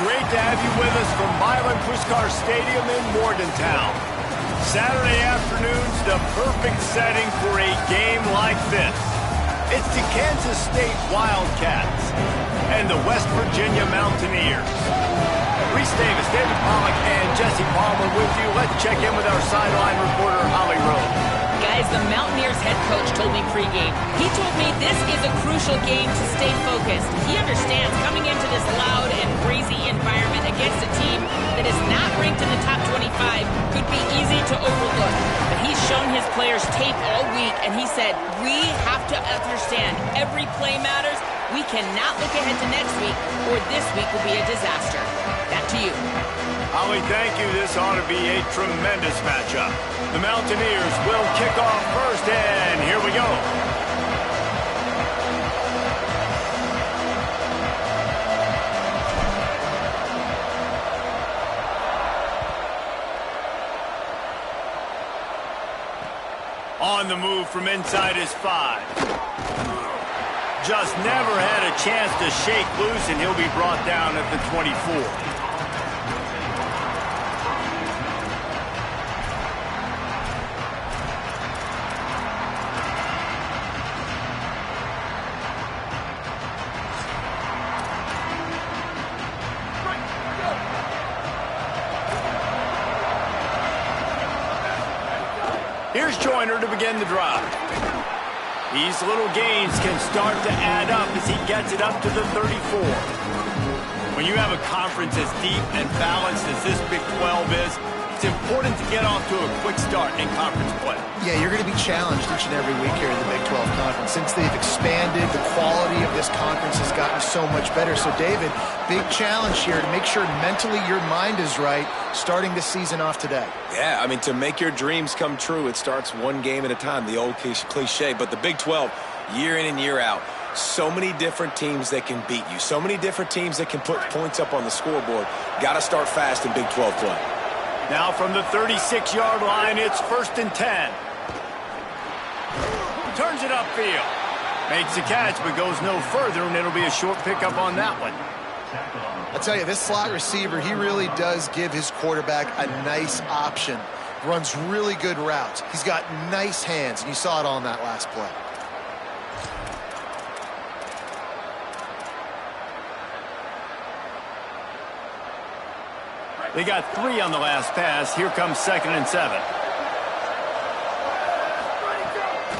Great to have you with us from Milan Puskar Stadium in Morgantown. Saturday afternoon's the perfect setting for a game like this. It's the Kansas State Wildcats and the West Virginia Mountaineers. Reese Davis, David Pollack, and Jesse Palmer with you. Let's check in with our sideline reporter, Holly Rowe. Guys, the Mountaineers head coach told me pregame. He told me this is a crucial game to stay focused. He understands coming into this loud and crazy environment against a team that is not ranked in the top 25 could be easy to overlook. But he's shown his players tape all week, and he said, we have to understand every play matters. We cannot look ahead to next week, or this week will be a disaster. Back to you. Holly, thank you. This ought to be a tremendous matchup. The Mountaineers will kick off first, and here we go. On the move from inside his 5. Just never had a chance to shake loose, and he'll be brought down at the 24. Here's Joyner to begin the drive. These little gains can start to add up as he gets it up to the 34. When you have a conference as deep and balanced as this Big 12 is, it's important to get off to a quick start in conference play. Yeah, you're going to be challenged each and every week here in the Big 12 Conference. Since they've expanded, the quality of this conference has gotten so much better. So, David, big challenge here to make sure mentally your mind is right starting the season off today. Yeah, I mean, to make your dreams come true, it starts one game at a time, the old cliche. But the Big 12, year in and year out, so many different teams that can beat you, so many different teams that can put points up on the scoreboard. Got to start fast in Big 12 play. Now from the 36-yard line, it's 1st and 10. Turns it upfield. Makes the catch, but goes no further, and it'll be a short pickup on that one. I tell you, this slot receiver, he really does give his quarterback a nice option. Runs really good routes. He's got nice hands, and you saw it all in that last play. They got 3 on the last pass. Here comes 2nd and 7.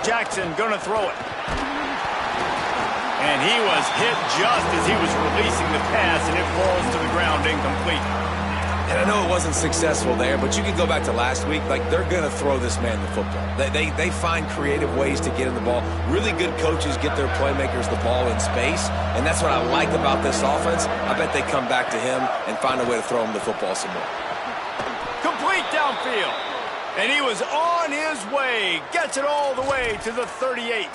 Jackson gonna throw it. And he was hit just as he was releasing the pass, and it falls to the ground incomplete. And I know it wasn't successful there, but you can go back to last week. Like, they're going to throw this man the football. They find creative ways to get him the ball. Really good coaches get their playmakers the ball in space, and that's what I like about this offense. I bet they come back to him and find a way to throw him the football some more. Complete downfield. And he was on his way. Gets it all the way to the 38.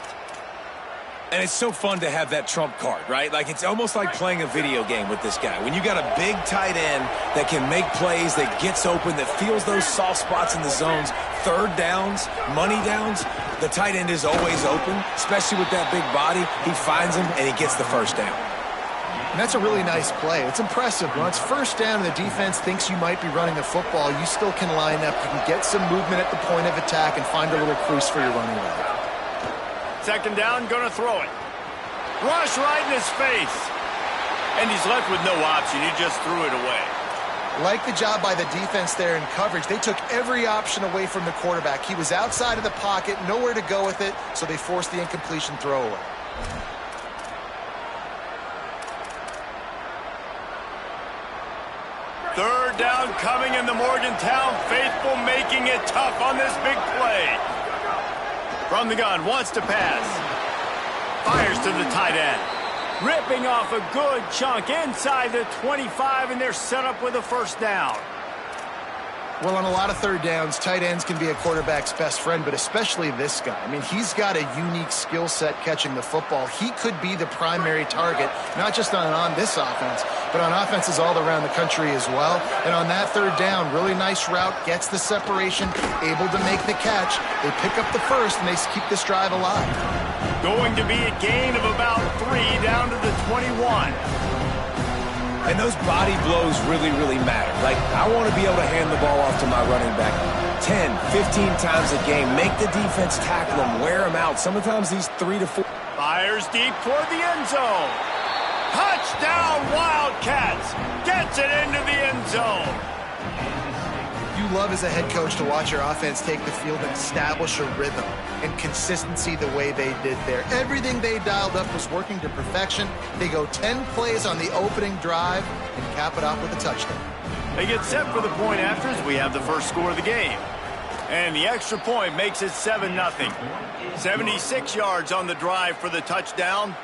And it's so fun to have that trump card, right? Like, it's almost like playing a video game with this guy. When you got a big tight end that can make plays, that gets open, that feels those soft spots in the zones, third downs, money downs, the tight end is always open, especially with that big body. He finds him, and he gets the first down. And that's a really nice play. It's impressive. When it's first down and the defense thinks you might be running the football, you still can line up. You can get some movement at the point of attack and find a little crease for your running back. 2nd down, gonna throw it. Rush right in his face. And he's left with no option. He just threw it away. Like the job by the defense there in coverage. They took every option away from the quarterback. He was outside of the pocket, nowhere to go with it, so they forced the incompletion throwaway. Third down coming in the Morgantown faithful, making it tough on this big play. From the gun, wants to pass. Fires to the tight end. Ripping off a good chunk inside the 25, and they're set up with a 1st down. Well, on a lot of third downs, tight ends can be a quarterback's best friend, but especially this guy. I mean, he's got a unique skill set catching the football. He could be the primary target, not just on this offense, but on offenses all around the country as well. And on that third down, really nice route, gets the separation, able to make the catch. They pick up the first, and they keep this drive alive. Going to be a gain of about 3 down to the 21. And those body blows really, really matter. Like, I want to be able to hand the ball off to my running back 10, 15 times a game. Make the defense tackle them, wear them out. Sometimes these 3 to 4. Fires deep toward the end zone. Touchdown, Wildcats. Gets it into the end zone. You love as a head coach to watch your offense take the field and establish a rhythm and consistency the way they did there. Everything they dialed up was working to perfection. They go 10 plays on the opening drive and cap it off with a touchdown. They get set for the point after as we have the first score of the game. And the extra point makes it 7-0. 76 yards on the drive for the touchdown.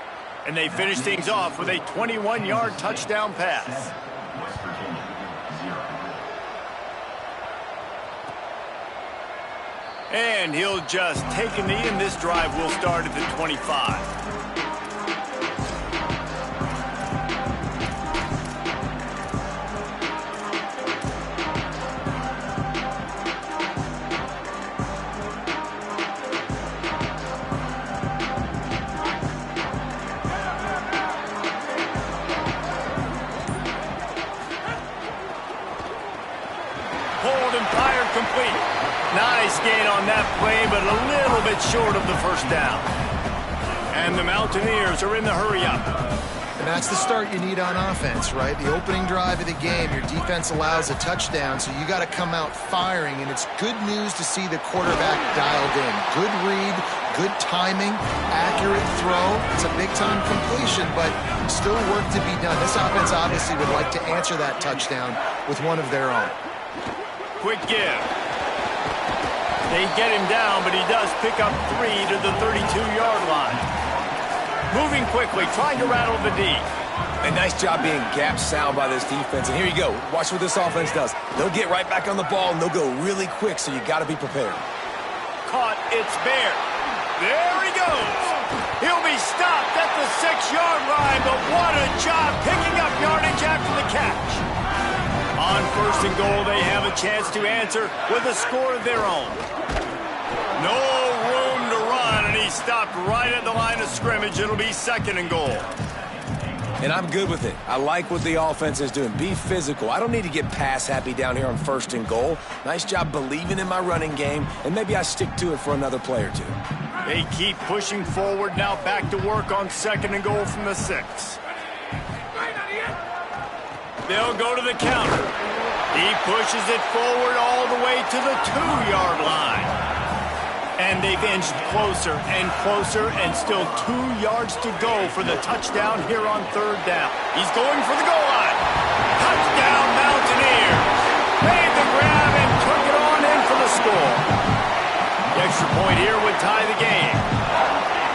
And they finish things off with a 21-yard touchdown pass. And he'll just take a knee, and this drive will start at the 25. Pulled and fired complete. Nice gain on that play, but a little bit short of the first down. And the Mountaineers are in the hurry-up. And that's the start you need on offense, right? The opening drive of the game, your defense allows a touchdown, so you got to come out firing, and it's good news to see the quarterback dialed in. Good read, good timing, accurate throw. It's a big-time completion, but still work to be done. This offense obviously would like to answer that touchdown with one of their own. Quick give. They get him down, but he does pick up 3 to the 32-yard line. Moving quickly, trying to rattle the D. A nice job being gap sound by this defense. And here you go. Watch what this offense does. They'll get right back on the ball, and they'll go really quick, so you got to be prepared. Caught, it's Bear. There he goes. He'll be stopped at the 6-yard line, but what a job picking up yardage after the catch. On first and goal, they have a chance to answer with a score of their own. No room to run, and he stopped right at the line of scrimmage. It'll be second and goal. And I'm good with it. I like what the offense is doing. Be physical. I don't need to get pass happy down here on first and goal. Nice job believing in my running game, and maybe I stick to it for another play or two. They keep pushing forward, now back to work on second and goal from the 6. They'll go to the counter. He pushes it forward all the way to the 2-yard line. And they've inched closer and closer, and still 2 yards to go for the touchdown here on third down. He's going for the goal line. Touchdown, Mountaineers. Made the grab and took it on in for the score. The extra point here would tie the game.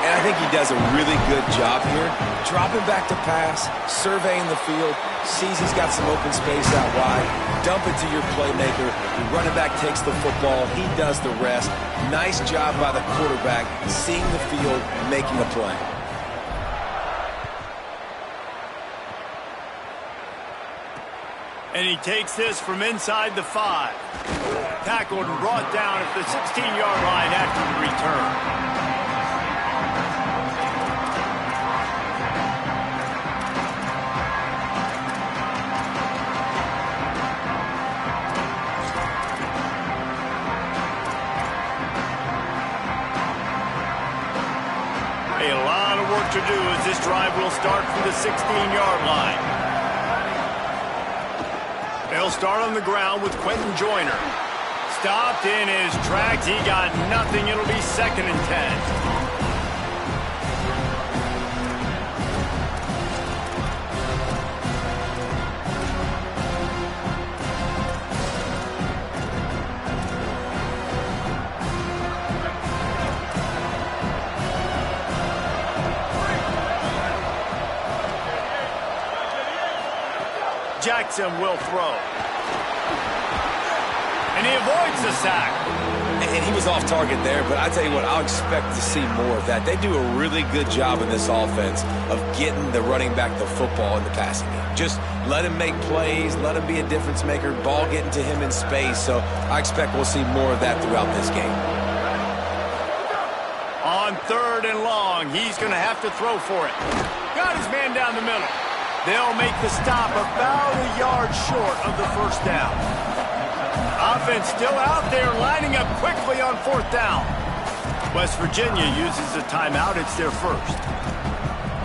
And I think he does a really good job here. Dropping back to pass, surveying the field, sees he's got some open space out wide, dump it to your playmaker. The running back takes the football. He does the rest. Nice job by the quarterback, seeing the field, making a play. And he takes this from inside the 5. Tackled and brought down at the 16-yard line after the return. A lot of work to do as this drive will start from the 16-yard line. They'll start on the ground with Quentin Joyner. Stopped in his tracks. He got nothing. It'll be second and 10. Jackson will throw. And he avoids the sack. And he was off target there, but I tell you what, I'll expect to see more of that. They do a really good job in this offense of getting the running back the football in the passing game. Just let him make plays, let him be a difference maker, ball getting to him in space. So I expect we'll see more of that throughout this game. On third and long, he's going to have to throw for it. Got his man down the middle. They'll make the stop about a yard short of the first down. Offense still out there lining up quickly on fourth down. West Virginia uses a timeout. It's their first.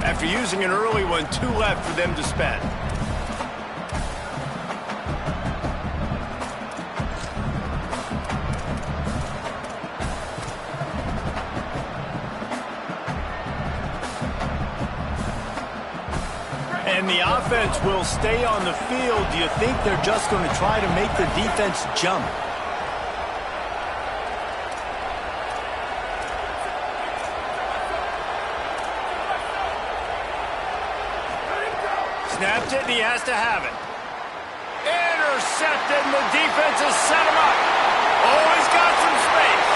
After using an early one, 2 left for them to spend. And the offense will stay on the field. Do you think they're just going to try to make the defense jump? Snapped it, and he has to have it. Intercepted, and the defense has set him up. Oh, he's got some space.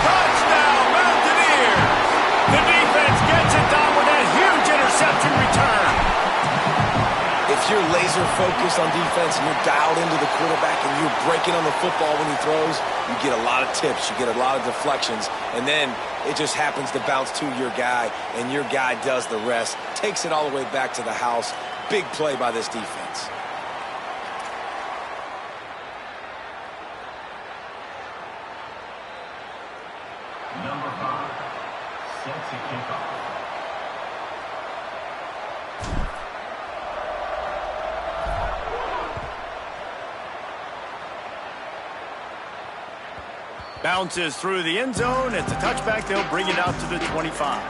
Touchdown, Mountaineers. The defense gets it done with that huge interception return. If you're laser focused on defense and you're dialed into the quarterback and you're breaking on the football when he throws, you get a lot of tips, you get a lot of deflections, and then it just happens to bounce to your guy, and your guy does the rest, takes it all the way back to the house. Big play by this defense. Number 5, set to kick off. Bounces through the end zone. It's a touchback. They'll bring it out to the 25.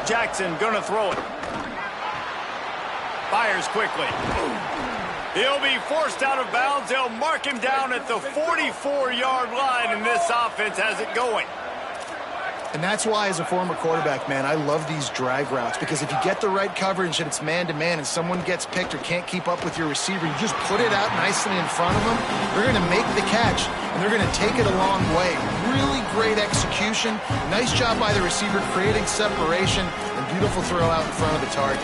Jackson gonna throw it. Fires quickly. He'll be forced out of bounds. They'll mark him down at the 44-yard line, and this offense has it going. And that's why, as a former quarterback, man, I love these drag routes, because if you get the right coverage and it's man-to-man and someone gets picked or can't keep up with your receiver, you just put it out nicely in front of them. They're going to make the catch, and they're going to take it a long way. Really great execution. Nice job by the receiver creating separation, and beautiful throw out in front of the target.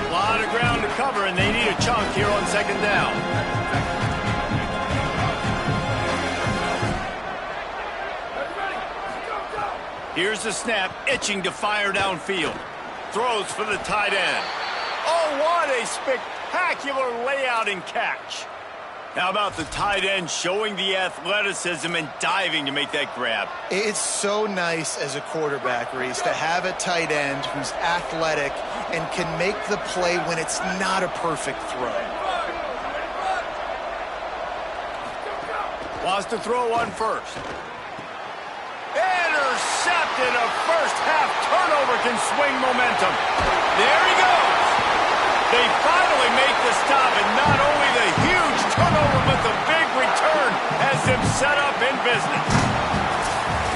A lot of ground to cover, and they need a chunk here on second down. Here's the snap, itching to fire downfield. Throws for the tight end. Oh, what a spectacular layout and catch. How about the tight end showing the athleticism and diving to make that grab? It's so nice as a quarterback, Reese, to have a tight end who's athletic and can make the play when it's not a perfect throw. Wants to throw one first. Intercepted. A first-half turnover can swing momentum. There he goes. They finally make the stop, and not only the huge turnover, but the big return has them set up in business.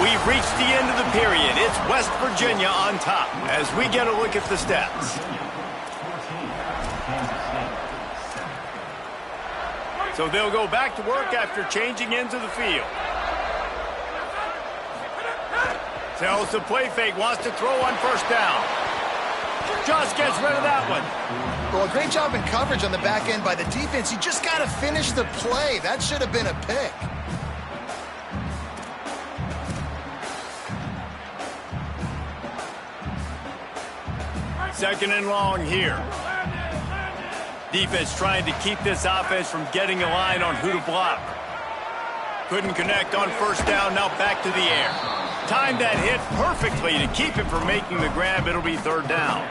We've reached the end of the period. It's West Virginia on top as we get a look at the stats. So they'll go back to work after changing into the field. Tells the play fake, wants to throw on first down. Just gets rid of that one. Well, a great job in coverage on the back end by the defense. You just got to finish the play. That should have been a pick. Second and long here. Defense trying to keep this offense from getting a line on who to block. Couldn't connect on first down, now back to the air. Timed that hit perfectly to keep him from making the grab. It'll be third down.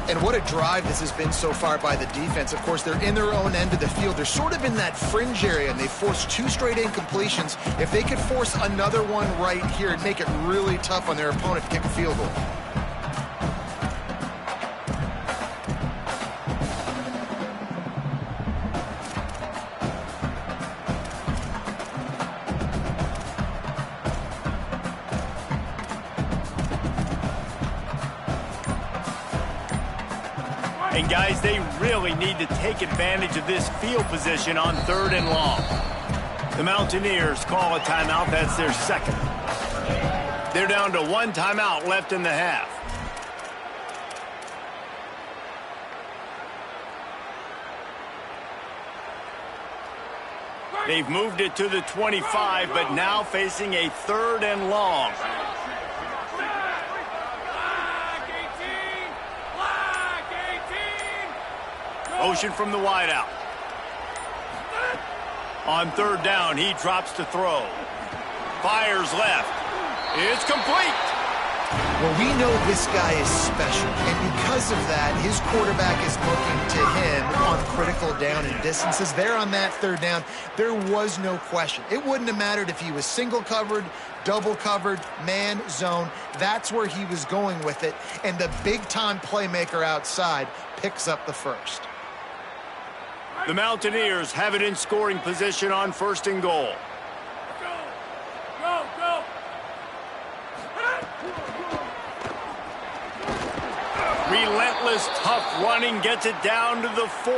And what a drive this has been so far by the defense. Of course, they're in their own end of the field. They're sort of in that fringe area, and they forced 2 straight incompletions. If they could force another one right here, it'd make it really tough on their opponent to kick a field goal. And guys, they really need to take advantage of this field position on third and long. The Mountaineers call a timeout. That's their second. They're down to one timeout left in the half. They've moved it to the 25, but now facing a 3rd and long. Motion from the wideout. On 3rd down, he drops to throw. Fires left. It's complete. Well, we know this guy is special, and because of that, his quarterback is looking to him on critical down and distances. There on that 3rd down, there was no question. It wouldn't have mattered if he was single covered, double covered, man, zone. That's where he was going with it, and the big-time playmaker outside picks up the first. The Mountaineers have it in scoring position on 1st and goal. Relentless, tough running gets it down to the 4.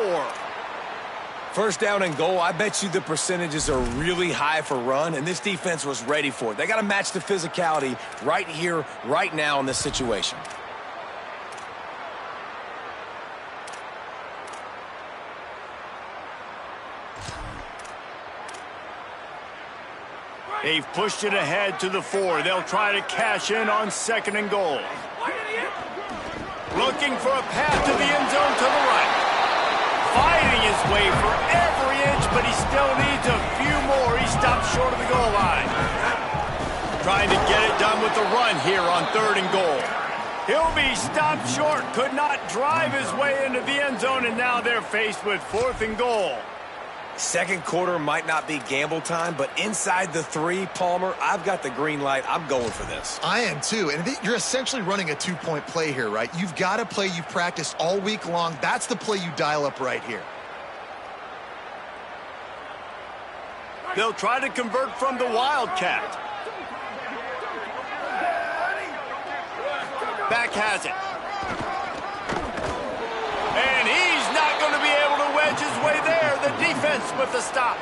1st down and goal, I bet you the percentages are really high for run, and this defense was ready for it. They got to match the physicality right here, right now in this situation. They've pushed it ahead to the 4. They'll try to cash in on 2nd and goal. Looking for a path to the end zone to the right. Fighting his way for every inch, but he still needs a few more. He stops short of the goal line. Trying to get it done with the run here on 3rd and goal. He'll be stopped short. Could not drive his way into the end zone, and now they're faced with 4th and goal. 2nd quarter might not be gamble time, but inside the 3, Palmer, I've got the green light. I'm going for this. I am too, and you're essentially running a 2-point play here, right? You've got a play you've practiced all week long. That's the play you dial up right here. They'll try to convert from the Wildcat. Back has it. And he's not going to be able to wedge his way there. The defense with the stop.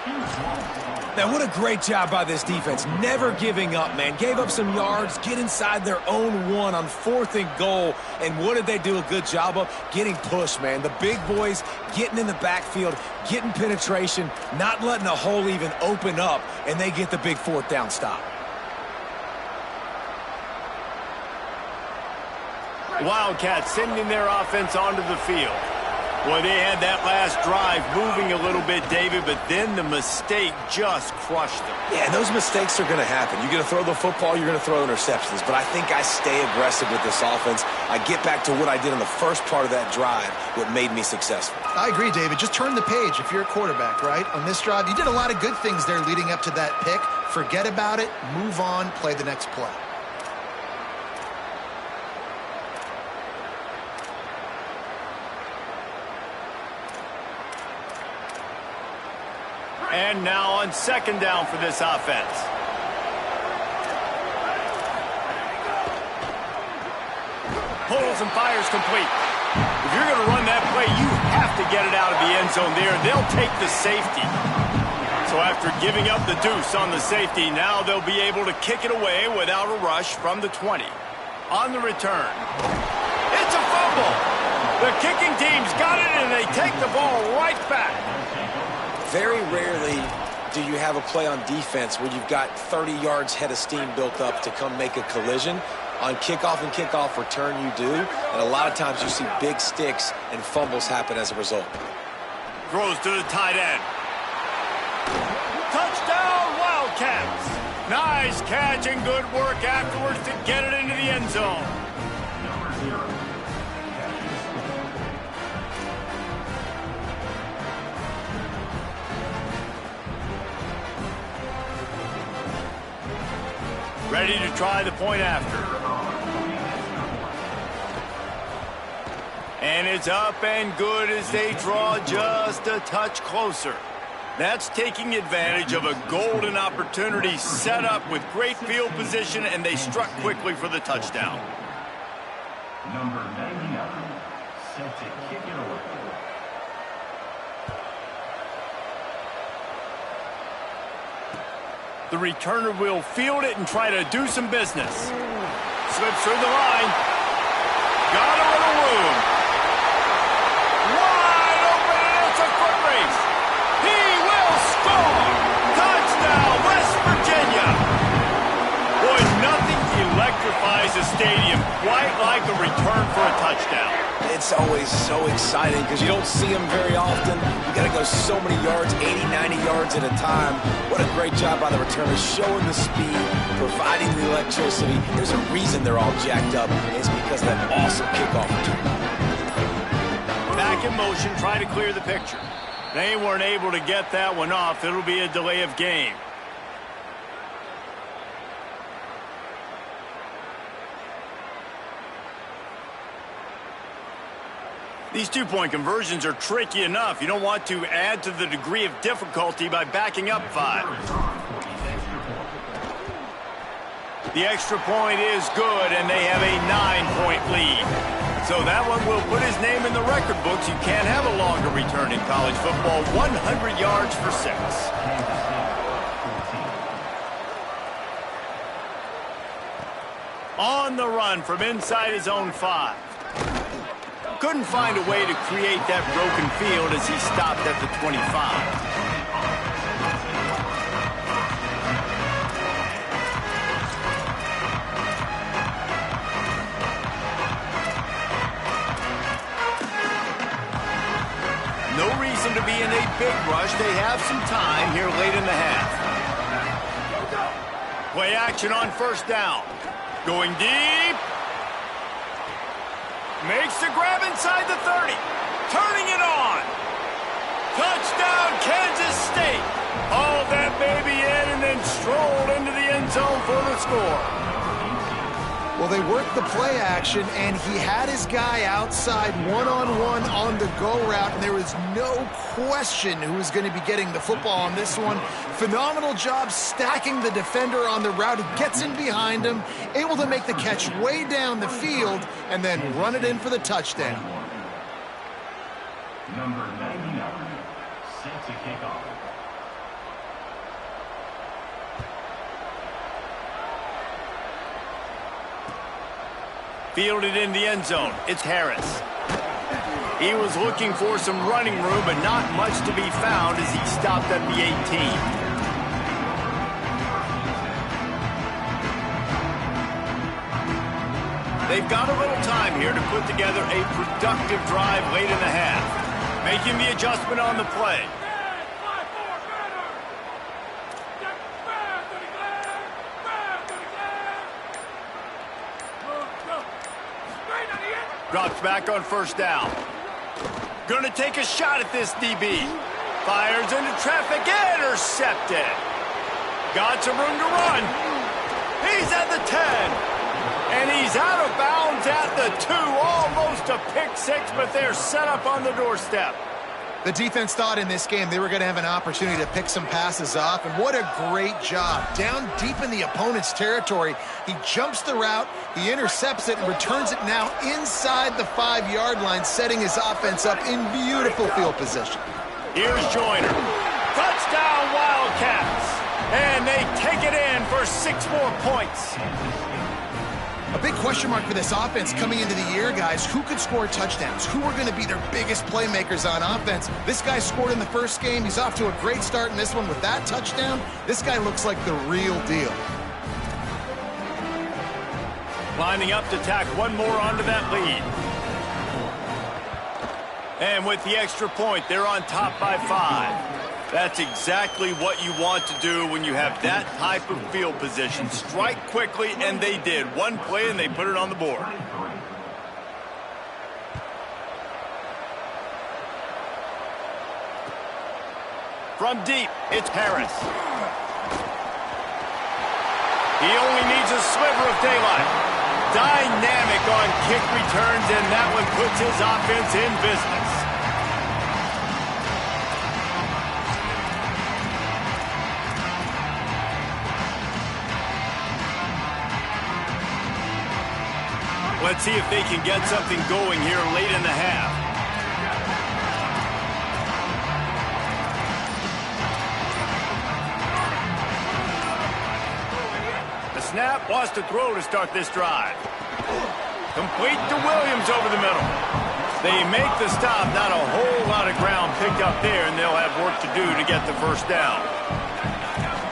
Now, what a great job by this defense. Never giving up, man. Gave up some yards, get inside their own 1 on 4th and goal. And what did they do a good job of? Getting pushed, man. The big boys getting in the backfield, getting penetration, not letting a hole even open up, and they get the big 4th down stop. Wildcats sending their offense onto the field. Boy, they had that last drive moving a little bit, David, but then the mistake just crushed them. Yeah, those mistakes are going to happen. You're going to throw the football, you're going to throw interceptions, but I think I stay aggressive with this offense. I get back to what I did in the first part of that drive, what made me successful. I agree, David. Just turn the page if you're a quarterback, right? On this drive, you did a lot of good things there leading up to that pick. Forget about it, move on, play the next play. And now on 2nd down for this offense. Pulls and fires complete. If you're going to run that play, you have to get it out of the end zone there. They'll take the safety. So after giving up the deuce on the safety, now they'll be able to kick it away without a rush from the 20. On the return. It's a fumble. The kicking team's got it, and they take the ball right back. Very rarely do you have a play on defense where you've got 30 yards head of steam built up to come make a collision. On kickoff and kickoff return, you do. And a lot of times you see big sticks and fumbles happen as a result. Throws to the tight end. Touchdown, Wildcats. Nice catch and good work afterwards to get it into the end zone. Ready to try the point after. And it's up and good as they draw just a touch closer. That's taking advantage of a golden opportunity set up with great field position, and they struck quickly for the touchdown. Number 99, set to kick it away. The returner will field it and try to do some business. Slips through the line. Got a little room. Wide open, and it's a foot race. He will score! Touchdown, West Virginia! Boy, nothing electrifies a stadium quite like a return for a touchdown. It's always so exciting because you don't see them very often. You got to go so many yards, 80, 90 yards at a time. What a great job by the returners, showing the speed, providing the electricity. There's a reason they're all jacked up. It's because of that awesome kickoff return. Back in motion, try to clear the picture. They weren't able to get that one off. It'll be a delay of game. These two-point conversions are tricky enough. You don't want to add to the degree of difficulty by backing up 5. The extra point is good, and they have a 9-point lead. So that one will put his name in the record books. You can't have a longer return in college football. 100 yards for 6. On the run from inside his own 5. Couldn't find a way to create that broken field as he stopped at the 25. No reason to be in a big rush. They have some time here late in the half. Play action on first down. Going deep. Makes the grab inside the 30. Turning it on. Touchdown, Kansas State. Hauled that baby in and then strolled into the end zone for the score. Well, they worked the play action, and he had his guy outside one-on-one on the go route, and there was no question who was going to be getting the football on this one. Phenomenal job stacking the defender on the route. He gets in behind him, able to make the catch way down the field, and then run it in for the touchdown. Number 99, set to kick off. Fielded in the end zone. It's Harris. He was looking for some running room, but not much to be found as he stopped at the 18. They've got a little time here to put together a productive drive late in the half. Making the adjustment on the play. Drops back on first down. Gonna take a shot at this DB. Fires into traffic, intercepted. Got some room to run. He's at the 10. And he's out of bounds at the 2. Almost a pick 6, but they're set up on the doorstep. The defense thought in this game they were going to have an opportunity to pick some passes off, and what a great job. Down deep in the opponent's territory, he jumps the route, he intercepts it, and returns it now inside the 5-yard line, setting his offense up in beautiful field position. Here's Joyner. Touchdown, Wildcats. And they take it in for 6 more points. A big question mark for this offense coming into the year, guys. Who could score touchdowns? Who are going to be their biggest playmakers on offense? This guy scored in the first game. He's off to a great start in this one with that touchdown. This guy looks like the real deal. Lining up to tack one more onto that lead. And with the extra point, they're on top by 5. That's exactly what you want to do when you have that type of field position. Strike quickly, and they did. One play, and they put it on the board. From deep, it's Harris. He only needs a sliver of daylight. Dynamic on kick returns, and that one puts his offense in business. Let's see if they can get something going here late in the half. snap, wants to throw to start this drive. Complete to Williams over the middle. They make the stop, not a whole lot of ground picked up there, and they'll have work to do to get the first down.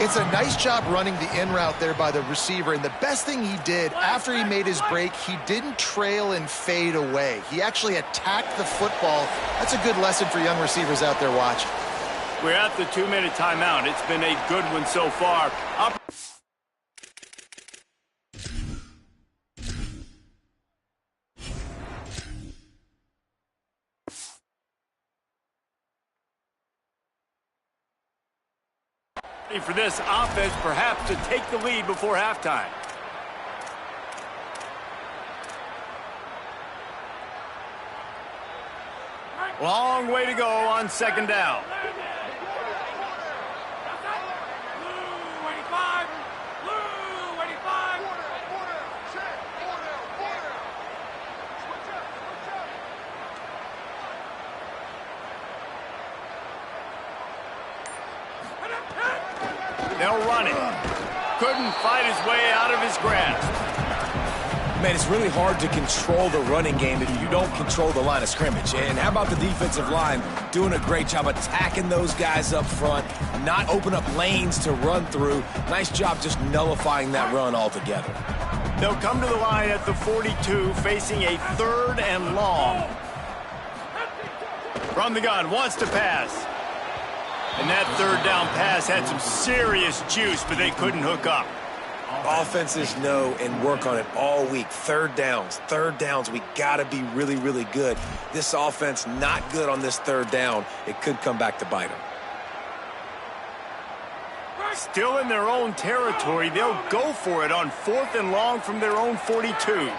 It's a nice job running the in route there by the receiver, and the best thing he did after he made his break, he didn't trail and fade away. He actually attacked the football. That's a good lesson for young receivers out there watching. We're at the 2-minute timeout. It's been a good one so far. For this offense, perhaps to take the lead before halftime. Long way to go on second down. They'll run it. Couldn't fight his way out of his grasp. Man, it's really hard to control the running game if you don't control the line of scrimmage. And how about the defensive line doing a great job attacking those guys up front, not open up lanes to run through. Nice job just nullifying that run altogether. They'll come to the line at the 42, facing a 3rd and long. From the gun, wants to pass. And that 3rd down pass had some serious juice, but they couldn't hook up. Offenses know and work on it all week. Third downs, we got to be really, really good. This offense not good on this 3rd down. It could come back to bite them. Still in their own territory, they'll go for it on 4th and long from their own 42.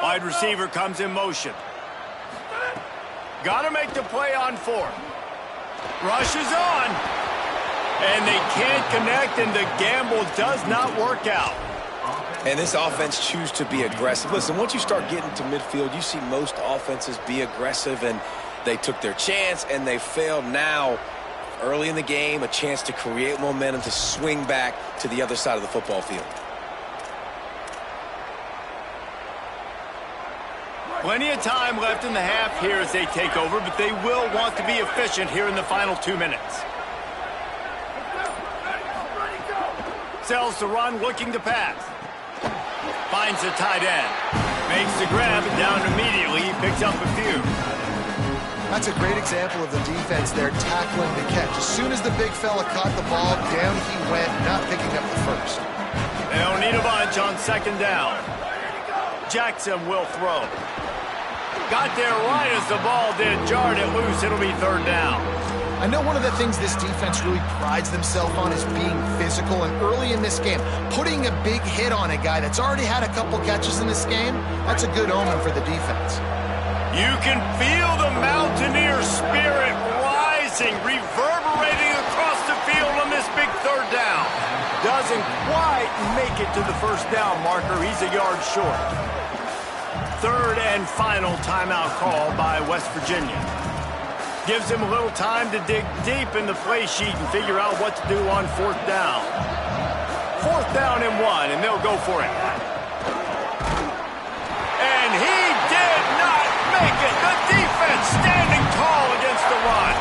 Wide receiver comes in motion. Got to make the play on 4th. Rushes on. And they can't connect, and the gamble does not work out. And this offense chooses to be aggressive. Listen, once you start getting to midfield, you see most offenses be aggressive, and they took their chance, and they failed. Now, early in the game, a chance to create momentum to swing back to the other side of the football field. Plenty of time left in the half here as they take over, but they will want to be efficient here in the final 2 minutes. Sells to run, looking to pass. Finds the tight end. Makes the grab, and down immediately. He picks up a few. That's a great example of the defense there tackling the catch. As soon as the big fella caught the ball, down he went, not picking up the first. They don't need a bunch on 2nd down. Jackson will throw. Got there right as the ball did. Jarred it loose. It'll be 3rd down. I know one of the things this defense really prides themselves on is being physical, and early in this game, putting a big hit on a guy that's already had a couple catches in this game, that's a good omen for the defense. You can feel the Mountaineer spirit rising, reverberating across the field on this big 3rd down. Doesn't quite make it to the 1st down marker. He's a yard short. 3rd and final timeout call by West Virginia. Gives him a little time to dig deep in the play sheet and figure out what to do on 4th down. 4th down and 1, and they'll go for it. And he did not make it. The defense standing tall against the run.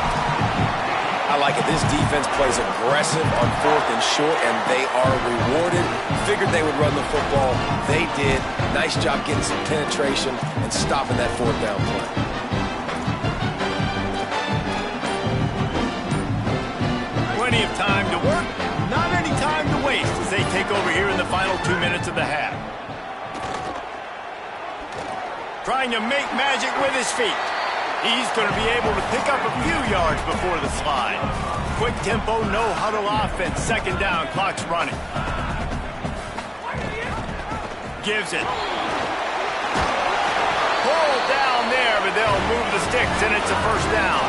I like it. This defense plays aggressive on 4th and short, and they are rewarded. Figured they would run the football. They did. Nice job getting some penetration and stopping that 4th down play. Plenty of time to work, not any time to waste as they take over here in the final 2 minutes of the half. Trying to make magic with his feet. He's going to be able to pick up a few yards before the slide. Quick tempo, no huddle offense. 2nd down, clock's running. Gives it. Pulled down there, but they'll move the sticks, and it's a 1st down.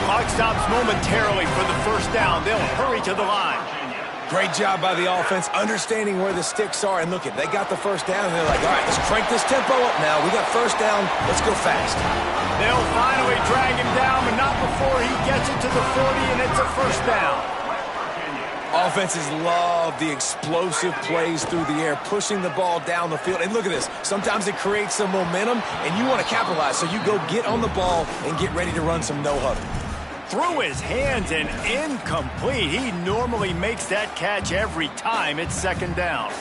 Clock stops momentarily for the 1st down. They'll hurry to the line. Great job by the offense, understanding where the sticks are. And look, they got the 1st down, and they're like, all right, let's crank this tempo up now. We got 1st down. Let's go fast. They'll finally drag him down, but not before before he gets it to the 40, and it's a first down. Offenses love the explosive plays through the air, pushing the ball down the field. And look at this. Sometimes it creates some momentum, and you want to capitalize. So you go get on the ball and get ready to run some no-huddle. Through his hands and incomplete. He normally makes that catch every time. It's second down.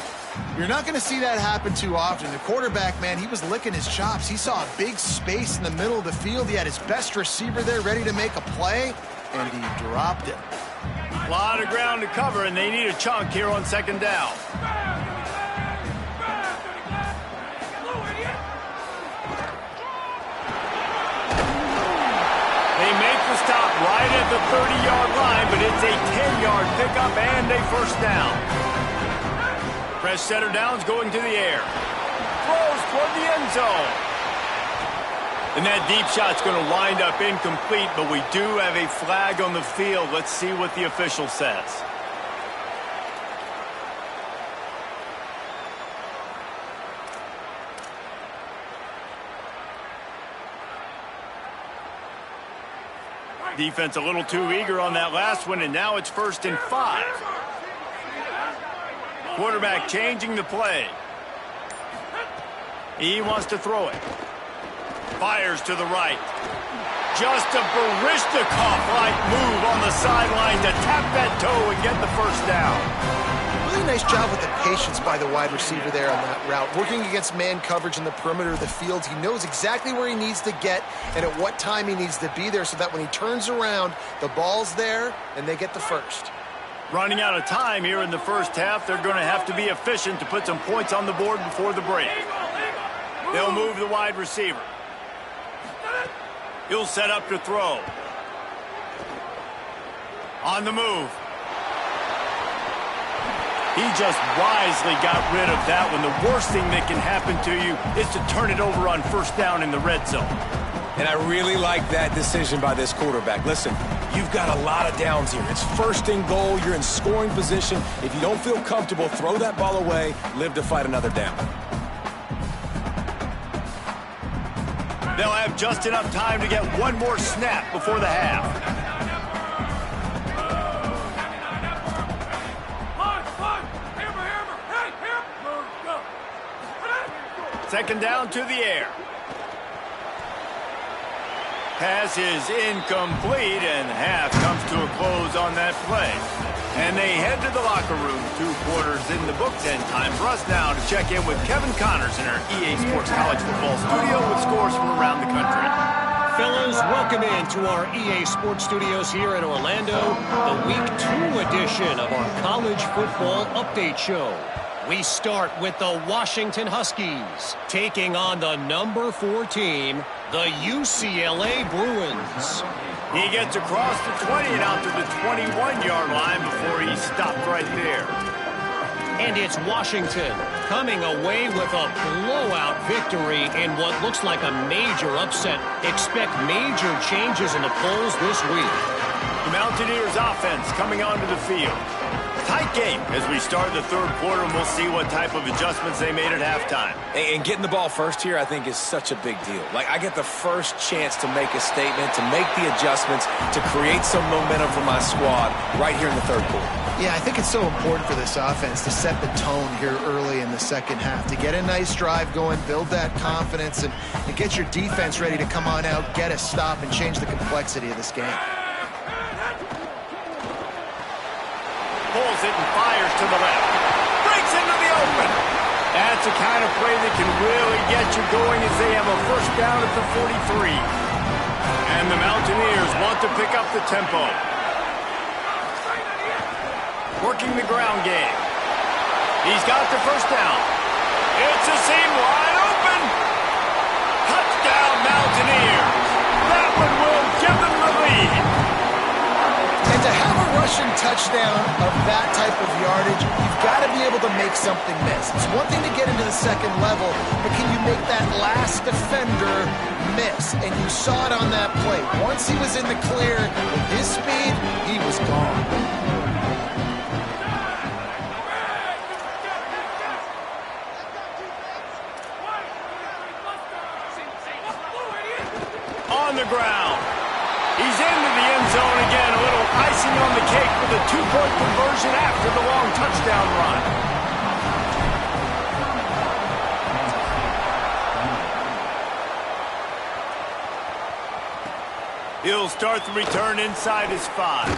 You're not going to see that happen too often. The quarterback, man, he was licking his chops. He saw a big space in the middle of the field. He had his best receiver there ready to make a play, and he dropped it. A lot of ground to cover, and they need a chunk here on second down. They make the stop right at the 30-yard line, but it's a 10-yard pickup and a first down. Fresh center downs going to the air. Throws toward the end zone. And that deep shot's going to wind up incomplete, but we do have a flag on the field. Let's see what the official says. Defense a little too eager on that last one, and now it's 1st and 5. Quarterback changing the play. He wants to throw it. Fires to the right. Just a Baryshnikov-like move on the sideline to tap that toe and get the first down. Really nice job with the patience by the wide receiver there on that route. Working against man coverage in the perimeter of the field, he knows exactly where he needs to get and at what time he needs to be there so that when he turns around, the ball's there and they get the first. Running out of time here in the first half. They're going to have to be efficient to put some points on the board before the break. They'll move the wide receiver. He'll set up to throw. On the move. He just wisely got rid of that one. The worst thing that can happen to you is to turn it over on first down in the red zone. And I really like that decision by this quarterback. Listen, you've got a lot of downs here. It's 1st and goal. You're in scoring position. If you don't feel comfortable, throw that ball away. Live to fight another down. They'll have just enough time to get one more snap before the half. Second down to the air. Pass is incomplete, and half comes to a close on that play. And they head to the locker room. 2 quarters in the books, and time for us now to check in with Kevin Connors in our EA Sports College Football studio with scores from around the country. Fellas, welcome into our EA Sports Studios here in Orlando, the Week 2 edition of our College Football Update Show. We start with the Washington Huskies, taking on the number 4 team, the UCLA Bruins. He gets across the 20 and out to the 21-yard line before he stopped right there. And it's Washington coming away with a blowout victory in what looks like a major upset. Expect major changes in the polls this week. The Mountaineers offense coming onto the field. Tight game as we start the third quarter, and we'll see what type of adjustments they made at halftime. And getting the ball first here, I think, is such a big deal. Like, I get the first chance to make a statement, to make the adjustments, to create some momentum for my squad right here in the third quarter. Yeah, I think it's so important for this offense to set the tone here early in the second half, to get a nice drive going, build that confidence, and get your defense ready to come on out, get a stop, and change the complexity of this game. Pulls it and fires to the left. Breaks into the open. That's the kind of play that can really get you going as they have a first down at the 43. And the Mountaineers want to pick up the tempo. Working the ground game. He's got the first down. It's a seam wide open. Touchdown Mountaineers. That one will give them the lead. And to have a rushing touchdown of that type of yardage, you've got to be able to make something miss. It's one thing to get into the second level, but can you make that last defender miss? And you saw it on that play. Once he was in the clear, with his speed, he was gone. On the ground. He's into the two-point conversion after the long touchdown run. He'll start the return inside his 5.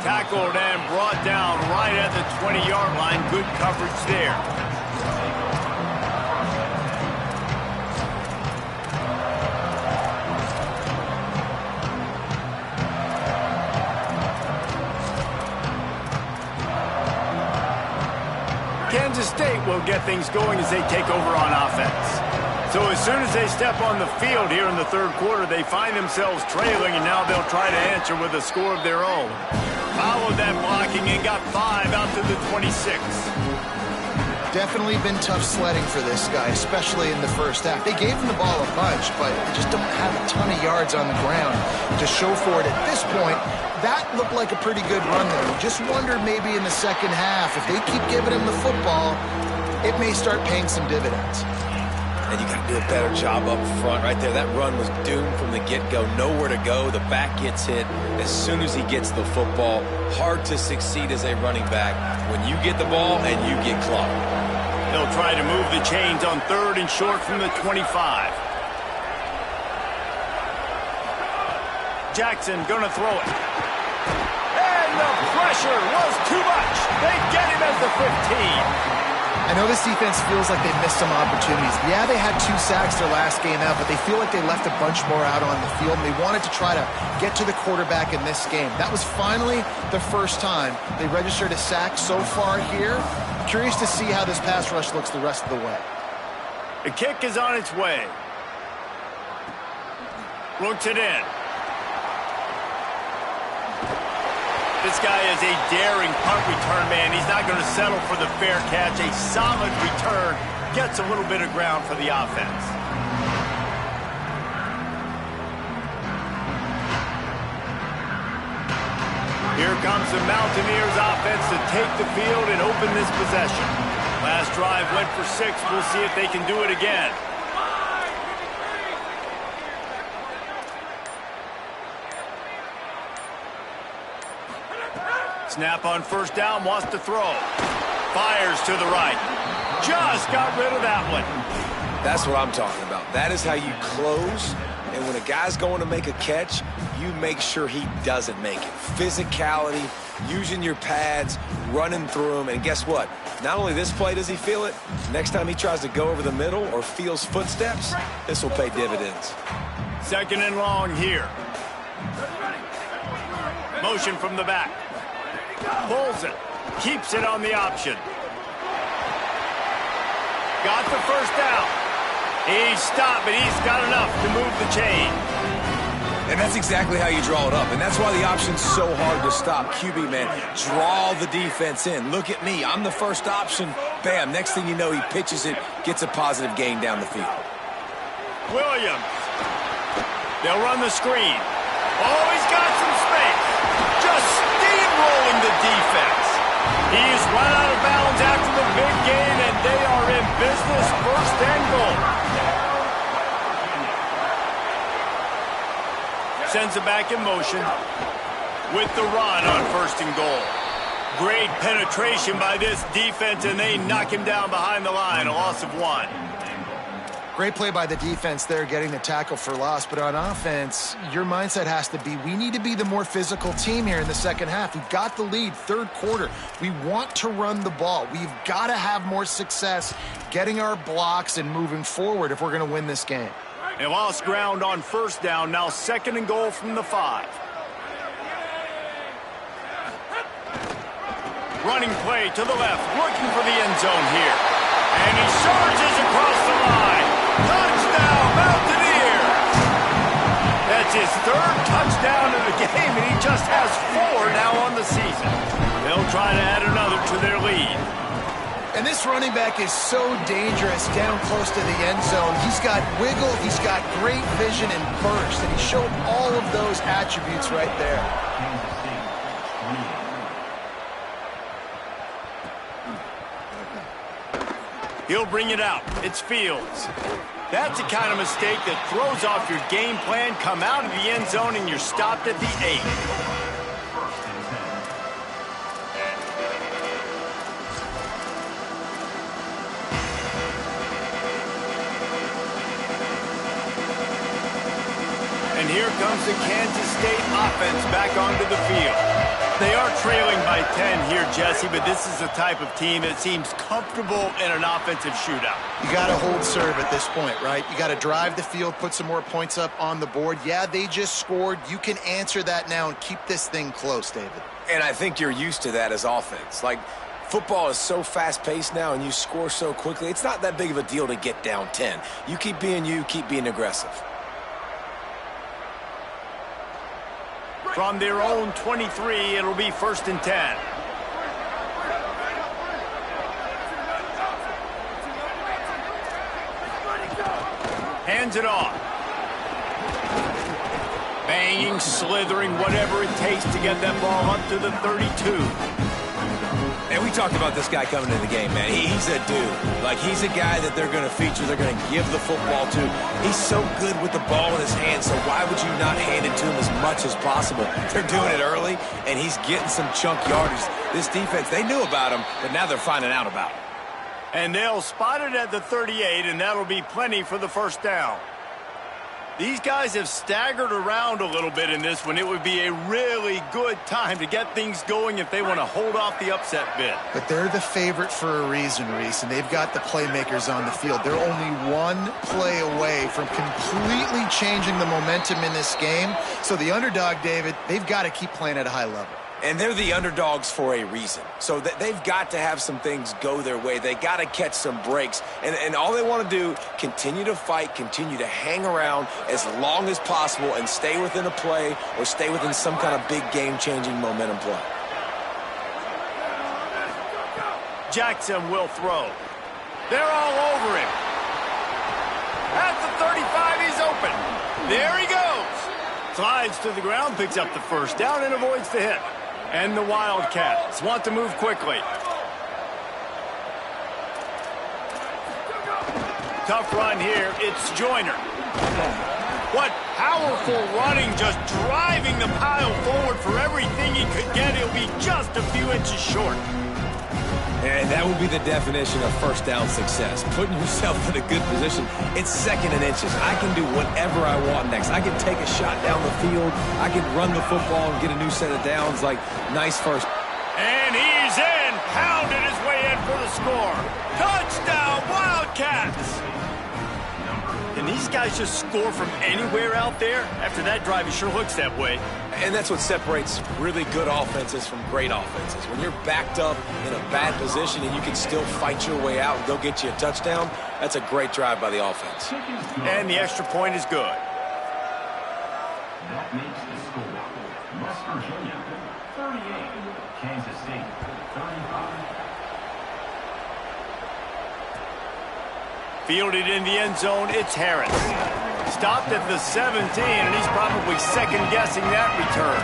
Tackled and brought down right at the 20-yard line. Good coverage there. Kansas State will get things going as they take over on offense. So as soon as they step on the field here in the third quarter, they find themselves trailing, and now they'll try to answer with a score of their own. Followed that blocking and got 5 out to the 26. Definitely been tough sledding for this guy, especially in the first half. They gave him the ball a bunch, but they just don't have a ton of yards on the ground to show for it at this point. That looked like a pretty good run there. We just wondered maybe in the second half, if they keep giving him the football, it may start paying some dividends. And you got to do a better job up front right there. That run was doomed from the get-go. Nowhere to go. The back gets hit as soon as he gets the football. Hard to succeed as a running back when you get the ball and you get clocked. They'll try to move the chains on 3rd and short from the 25. Jackson gonna throw it. And the pressure was too much. They get him at the 15. I know this defense feels like they missed some opportunities. Yeah, they had 2 sacks their last game out, but they feel like they left a bunch more out on the field, and they wanted to try to get to the quarterback in this game. That was finally the first time they registered a sack so far here. Curious to see how this pass rush looks the rest of the way. The kick is on its way. Looks it in. This guy is a daring punt return man. He's not going to settle for the fair catch. A solid return gets a little bit of ground for the offense. Here comes the Mountaineers offense to take the field and open this possession. Last drive went for 6. We'll see if they can do it again. Snap on first down, wants to throw. Fires to the right. Just got rid of that one. That's what I'm talking about. That is how you close. And when a guy's going to make a catch, you make sure he doesn't make it. Physicality, using your pads, running through them. And guess what? Not only this play does he feel it, next time he tries to go over the middle or feels footsteps, this will pay dividends. 2nd and long here. Motion from the back. Pulls it. Keeps it on the option. Got the first down. He stopped, but he's got enough to move the chain. And that's exactly how you draw it up. And that's why the option's so hard to stop. QB, man, draw the defense in. Look at me. I'm the first option. Bam. Next thing you know, he pitches it, gets a positive gain down the field. Williams. They'll run the screen. Oh, he's got some space. Just steamrolling the defense. He's run out of bounds after the big gain, and they are in business. 1st and goal. Sends it back in motion with the run on 1st and goal. Great penetration by this defense, and they knock him down behind the line. A loss of 1. Great play by the defense there, getting the tackle for loss. But on offense, your mindset has to be, we need to be the more physical team here in the second half. We've got the lead, 3rd quarter. We want to run the ball. We've got to have more success getting our blocks and moving forward if we're going to win this game. They lost ground on 1st down. Now 2nd and goal from the 5. Running play to the left, looking for the end zone here. And he charges across the line. Touchdown, Mountaineers! That's his 3rd touchdown in the game, and he just has 4 now on the season. They'll try to add another to their lead. And this running back is so dangerous down close to the end zone. He's got wiggle, he's got great vision and burst, and he showed all of those attributes right there. He'll bring it out. It's Fields. That's the kind of mistake that throws off your game plan. Come out of the end zone and you're stopped at the 8. comes the Kansas State offense back onto the field. They are trailing by 10 here, Jesse, but this is the type of team that seems comfortable in an offensive shootout. You got to hold serve at this point, right? You got to drive the field, put some more points up on the board. Yeah, they just scored. You can answer that now and keep this thing close, David. And I think you're used to that as offense. Like, football is so fast-paced now and you score so quickly, it's not that big of a deal to get down 10. You keep being aggressive. From their own 23, it'll be 1st and 10. Hands it off. Banging, slithering, whatever it takes to get that ball up to the 32. And we talked about this guy coming into the game, man. He's a dude. Like, he's a guy that they're going to feature, they're going to give the football to. He's so good with the ball in his hands, so why would you not hand it to him as much as possible? They're doing it early, and he's getting some chunk yardage. This defense, they knew about him, but now they're finding out about him. And they'll spot it at the 38, and that'll be plenty for the 1st down. These guys have staggered around a little bit in this one. It would be a really good time to get things going if they want to hold off the upset bid. But they're the favorite for a reason, Reese, and they've got the playmakers on the field. They're only one play away from completely changing the momentum in this game. So the underdog, David, they've got to keep playing at a high level. And they're the underdogs for a reason. So they've got to have some things go their way. They got to catch some breaks. And all they want to do, continue to fight, continue to hang around as long as possible and stay within a play or stay within some kind of big game-changing momentum play. Jackson will throw. They're all over him. At the 35, he's open. There he goes. Slides to the ground, picks up the 1st down, and avoids the hit. And the Wildcats want to move quickly. Tough run here. It's Joyner. What powerful running, just driving the pile forward for everything he could get. He'll be just a few inches short. And that would be the definition of 1st down success. Putting yourself in a good position. It's 2nd and inches. I can do whatever I want next. I can take a shot down the field. I can run the football and get a new set of downs. Like, nice first. And he's in. Pounded his way in for the score. Touchdown, Wildcats. Can these guys just score from anywhere out there? After that drive, it sure looks that way. And that's what separates really good offenses from great offenses. When you're backed up in a bad position and you can still fight your way out and go get you a touchdown, that's a great drive by the offense. And the extra point is good. That makes the score West Virginia 38, Kansas State 35. Fielded in the end zone, it's Harris. Stopped at the 17, and he's probably second-guessing that return.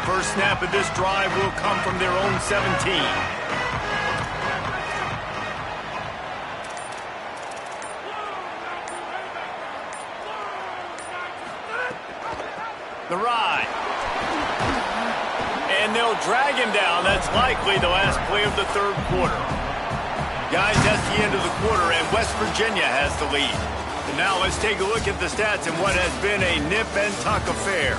First snap of this drive will come from their own 17. The ride. And they'll drag him down. That's likely the last play of the 3rd quarter. Guys, that's the end of the quarter, and West Virginia has the lead. And now let's take a look at the stats in what has been a nip-and-tuck affair.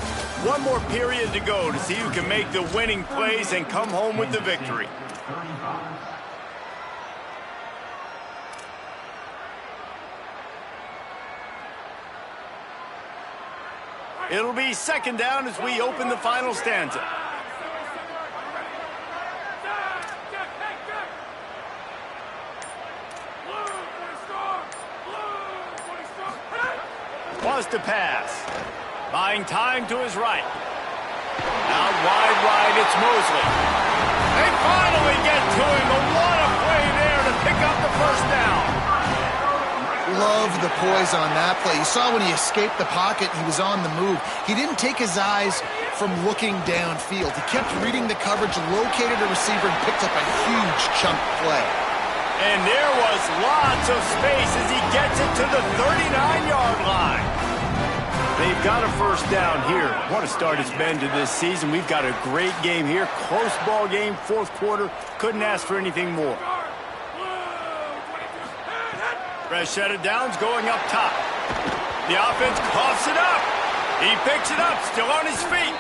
One more period to go to see who can make the winning plays and come home with the victory. It'll be 2nd down as we open the final stanza. Was to pass. Buying time to his right. Out wide right, it's Mosley. They finally get to him, but what a play there to pick up the 1st down. Love the poise on that play. You saw when he escaped the pocket, he was on the move. He didn't take his eyes from looking downfield. He kept reading the coverage, located a receiver, and picked up a huge chunk play. And there was lots of space as he gets it to the 39-yard line. They've got a first down here. What a start it's been to this season. We've got a great game here. Close ball game, fourth quarter. Couldn't ask for anything more. Freshetta Downs going up top. The offense coughs it up. He picks it up, still on his feet.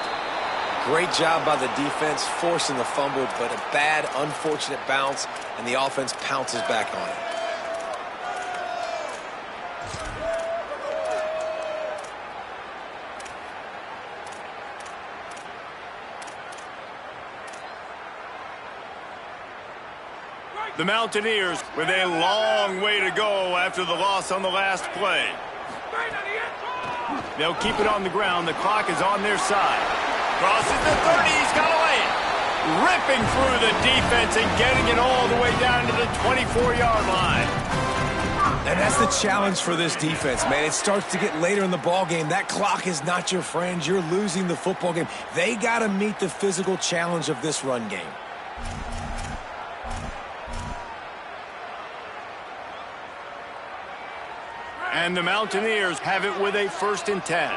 Great job by the defense, forcing the fumble, but a bad, unfortunate bounce, and the offense pounces back on it. The Mountaineers with a long way to go after the loss on the last play. They'll keep it on the ground. The clock is on their side. Crosses the 30. He's got to lay it. Ripping through the defense and getting it all the way down to the 24-yard line. And that's the challenge for this defense, man. It starts to get later in the ball game. That clock is not your friend. You're losing the football game. They got to meet the physical challenge of this run game. And the Mountaineers have it with a 1st and 10.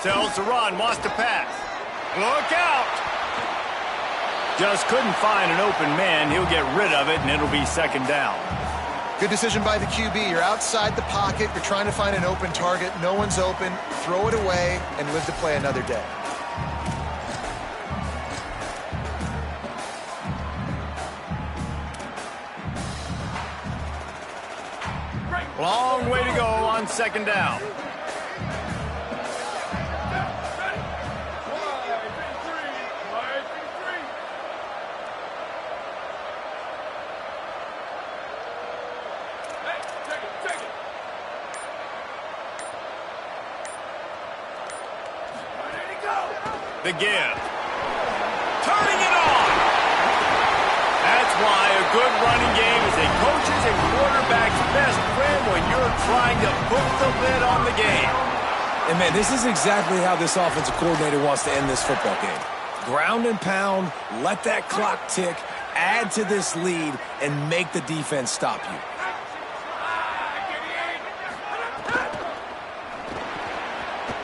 Sells to run, wants to pass. Look out! Just couldn't find an open man. He'll get rid of it, and it'll be 2nd down. Good decision by the QB. You're outside the pocket. You're trying to find an open target. No one's open. Throw it away and live to play another day. Long way to go on 2nd down. The give. Turning it on. That's why a good running game is a coach's and quarterback's best friend when you're trying to put the lid on the game. And, man, this is exactly how this offensive coordinator wants to end this football game. Ground and pound, let that clock tick, add to this lead, and make the defense stop you.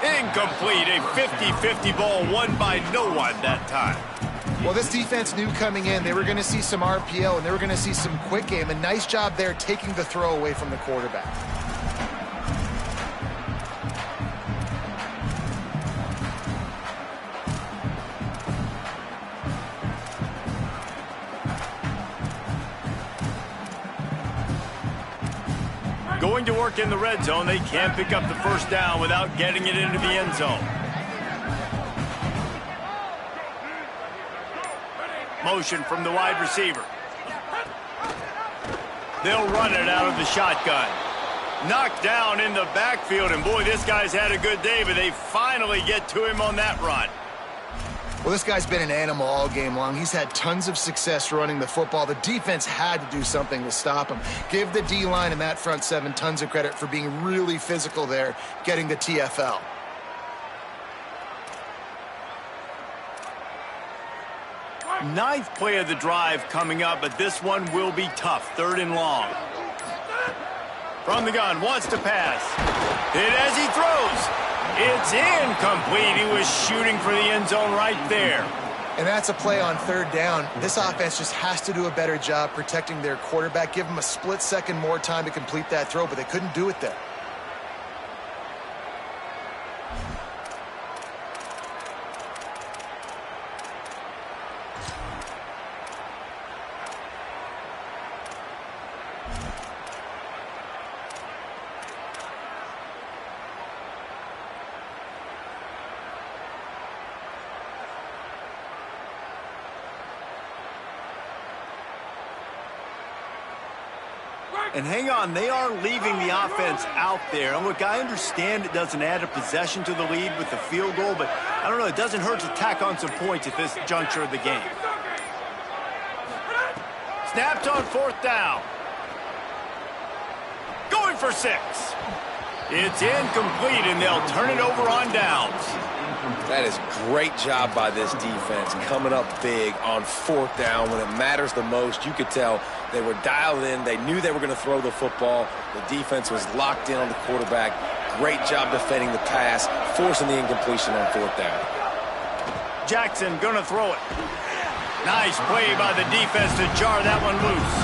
Incomplete, a 50-50 ball won by no one that time. Well, this defense knew coming in they were going to see some RPO and they were going to see some quick game. A nice job there taking the throw away from the quarterback. Going to work in the red zone. They can't pick up the 1st down without getting it into the end zone. Motion from the wide receiver. They'll run it out of the shotgun. Knocked down in the backfield, and boy, this guy's had a good day, but they finally get to him on that run. Well, this guy's been an animal all game long. He's had tons of success running the football. The defense had to do something to stop him. Give the D-line and that front seven tons of credit for being really physical there, getting the TFL. Ninth play of the drive coming up, but this one will be tough. 3rd and long. From the gun, wants to pass. Hit as he throws. It's incomplete. He was shooting for the end zone right there. And that's a play on 3rd down. This offense just has to do a better job protecting their quarterback. Give him a split second more time to complete that throw, but they couldn't do it there. And hang on, they are leaving the offense out there. And look, I understand it doesn't add a possession to the lead with the field goal, but I don't know, it doesn't hurt to tack on some points at this juncture of the game. Snapped on 4th down. Going for 6. It's incomplete, and they'll turn it over on downs. That is great job by this defense, coming up big on 4th down when it matters the most. You could tell they were dialed in. They knew they were going to throw the football. The defense was locked in on the quarterback. Great job defending the pass, forcing the incompletion on 4th down. Jackson going to throw it. Nice play by the defense to jar that one loose.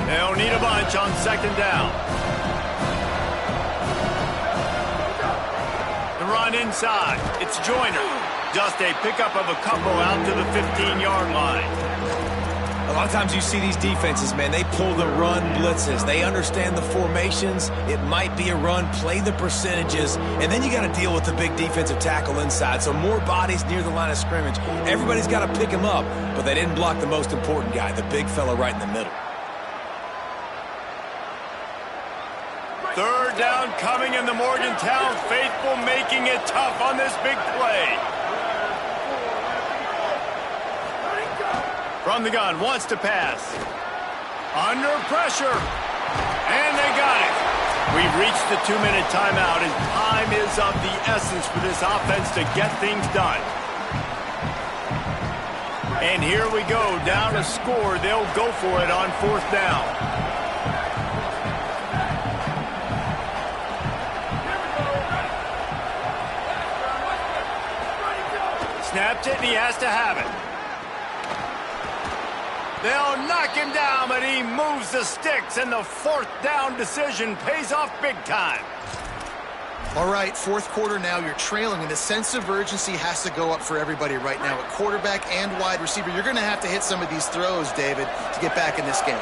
They'll need a bunch on 2nd down. The run inside. It's Joyner. Just a pickup of a couple out to the 15-yard line. A lot of times you see these defenses, man, they pull the run blitzes. They understand the formations. It might be a run, play the percentages, and then you got to deal with the big defensive tackle inside. So more bodies near the line of scrimmage. Everybody's got to pick him up, but they didn't block the most important guy, the big fella right in the middle. 3rd down coming in the Morgantown faithful, making it tough on this big play. From the gun, wants to pass. Under pressure. And they got it. We've reached the 2-minute timeout, and time is of the essence for this offense to get things done. And here we go, down a score. They'll go for it on 4th down. Snapped it, and he has to have it. They'll knock him down, but he moves the sticks, and the 4th down decision pays off big time. All right, 4th quarter now, you're trailing, and the sense of urgency has to go up for everybody right now. At quarterback and wide receiver, you're going to have to hit some of these throws, David, to get back in this game.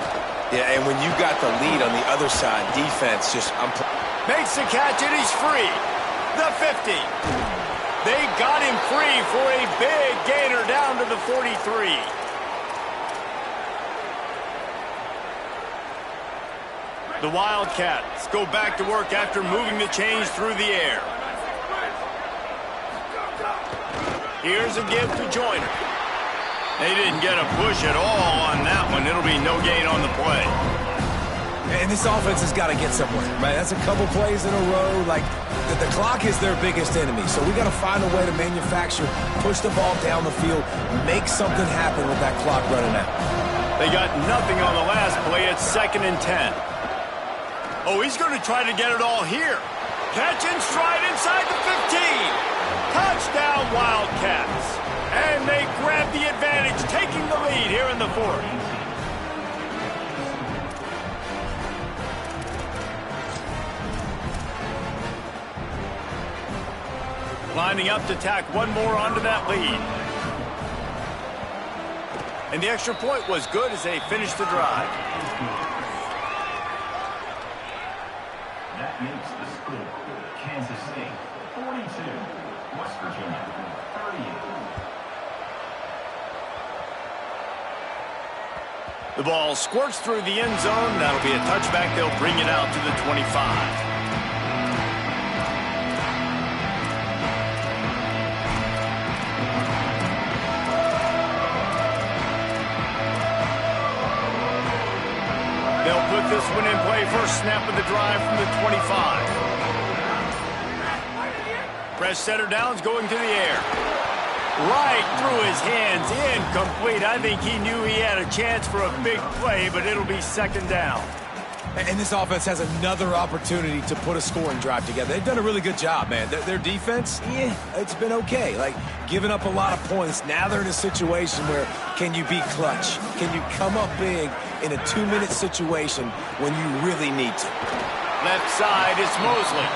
Yeah, and when you got the lead on the other side, defense just... Makes the catch, and he's free. The 50. They got him free for a big gainer down to the 43. The Wildcats go back to work after moving the chains through the air. Here's a give to Joyner. They didn't get a push at all on that one. It'll be no gain on the play. And this offense has got to get somewhere, right? That's a couple plays in a row. Like, the clock is their biggest enemy. So we got to find a way to manufacture, push the ball down the field, make something happen with that clock running out. They got nothing on the last play. It's 2nd and 10. Oh, he's going to try to get it all here. Catch and stride inside the 15. Touchdown, Wildcats. And they grab the advantage, taking the lead here in the 4th. Lining up to tack one more onto that lead. And the extra point was good as they finished the drive. That makes the score. Kansas State 42, West Virginia 38. The ball squirts through the end zone. That'll be a touchback. They'll bring it out to the 25. They'll put this one in play. First snap of the drive from the 25. Press center downs going to the air. Right through his hands, incomplete. I think he knew he had a chance for a big play, but it'll be 2nd down. And this offense has another opportunity to put a scoring drive together. They've done a really good job, man. Their defense, it's been okay. Like, giving up a lot of points. Now they're in a situation where can you be clutch? Can you come up big in a 2-minute situation when you really need to? Left side, it's Mosley.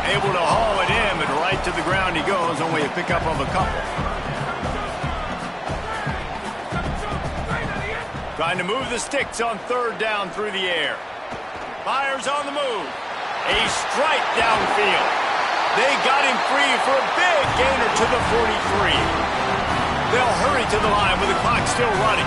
Able to haul it in, but right to the ground he goes. Only a pickup of a couple. Trying to move the sticks on 3rd down through the air. Fires on the move. A strike downfield. They got him free for a big gainer to the 43. They'll hurry to the line with the clock still running.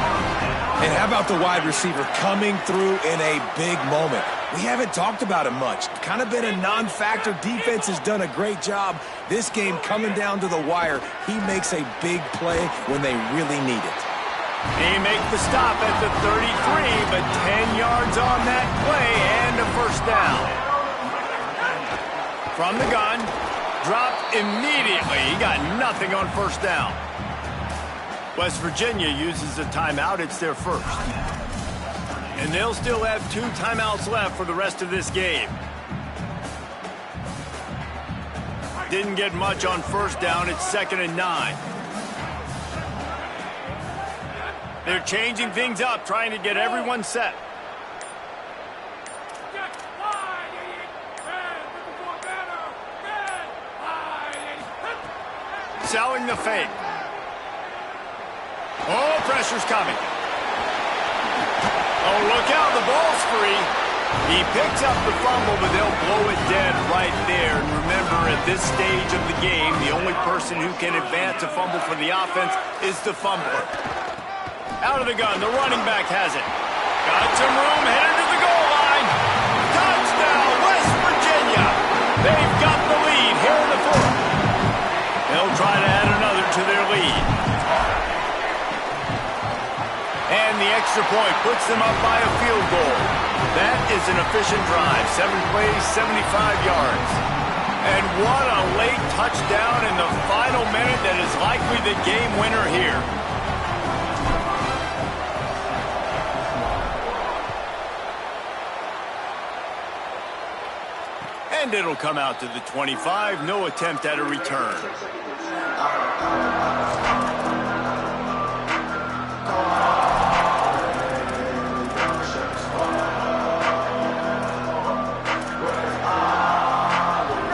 And how about the wide receiver coming through in a big moment? We haven't talked about him much. Kind of been a non-factor. Defense has done a great job. This game coming down to the wire, he makes a big play when they really need it. They make the stop at the 33, but 10 yards on that play and a first down. From the gun, dropped immediately. He got nothing on first down. West Virginia uses a timeout. It's their first. And they'll still have 2 timeouts left for the rest of this game. Didn't get much on first down. It's 2nd and 9. They're changing things up, trying to get everyone set. Selling the fake. Oh, pressure's coming. Oh, look out, the ball's free. He picks up the fumble, but they'll blow it dead right there. And remember, at this stage of the game, the only person who can advance a fumble for the offense is the fumbler. Out of the gun, the running back has it. Got some room, headed to the goal line. Touchdown, West Virginia. They've got the lead here in the 4th. They'll try to add another to their lead. And the extra point puts them up by a field goal. That is an efficient drive. 7 plays, 75 yards. And what a late touchdown in the final minute that is likely the game winner here. And it'll come out to the 25. No attempt at a return.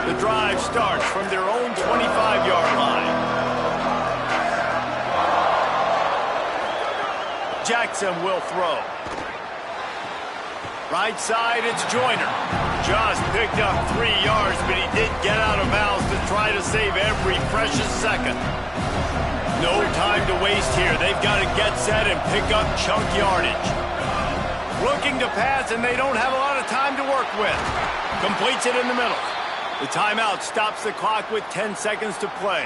The drive starts from their own 25-yard line. Jackson will throw. Right side, it's Joyner. Just picked up 3 yards, but he did get out of bounds to try to save every precious second. No time to waste here. They've got to get set and pick up chunk yardage. Looking to pass, and they don't have a lot of time to work with. Completes it in the middle. The timeout stops the clock with 10 seconds to play.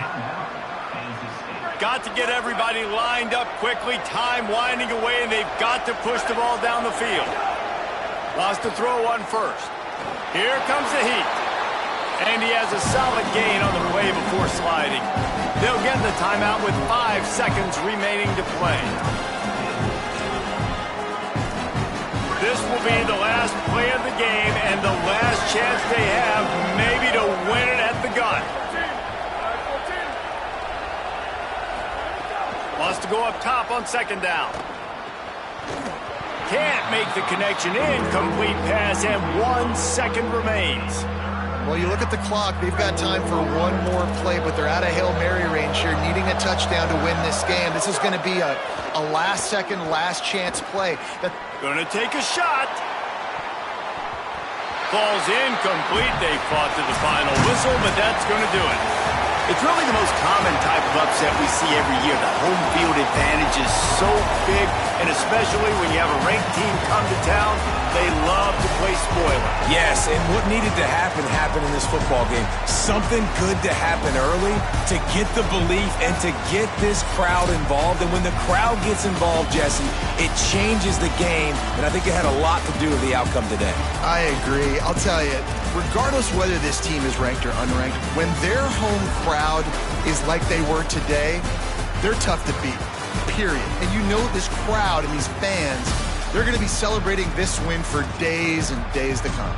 Got to get everybody lined up quickly. Time winding away, and they've got to push the ball down the field. Wants to throw one first. Here comes the heat. And he has a solid gain on the play before sliding. They'll get the timeout with 5 seconds remaining to play. This will be the last play of the game and the last chance they have maybe to win it at the gun. Wants to go up top on 2nd down. Can't make the connection. Incomplete pass, and 1 second remains. Well, you look at the clock. They've got time for one more play, but they're out of Hail Mary range here, needing a touchdown to win this game. This is going to be a last-second, last-chance play. Going to take a shot. Falls incomplete. They fought to the final whistle, but that's going to do it. It's really the most common type of upset we see every year. The home field advantage is so big, and especially when you have a ranked team come to town, they love to play spoiler. Yes, and what needed to happen happened in this football game. Something good to happen early to get the belief and to get this crowd involved. And when the crowd gets involved, Jesse, it changes the game, and I think it had a lot to do with the outcome today. I agree. I'll tell you, regardless whether this team is ranked or unranked, when their home crowd is like they were today, they're tough to beat, period. And you know this crowd and these fans, they're going to be celebrating this win for days and days to come.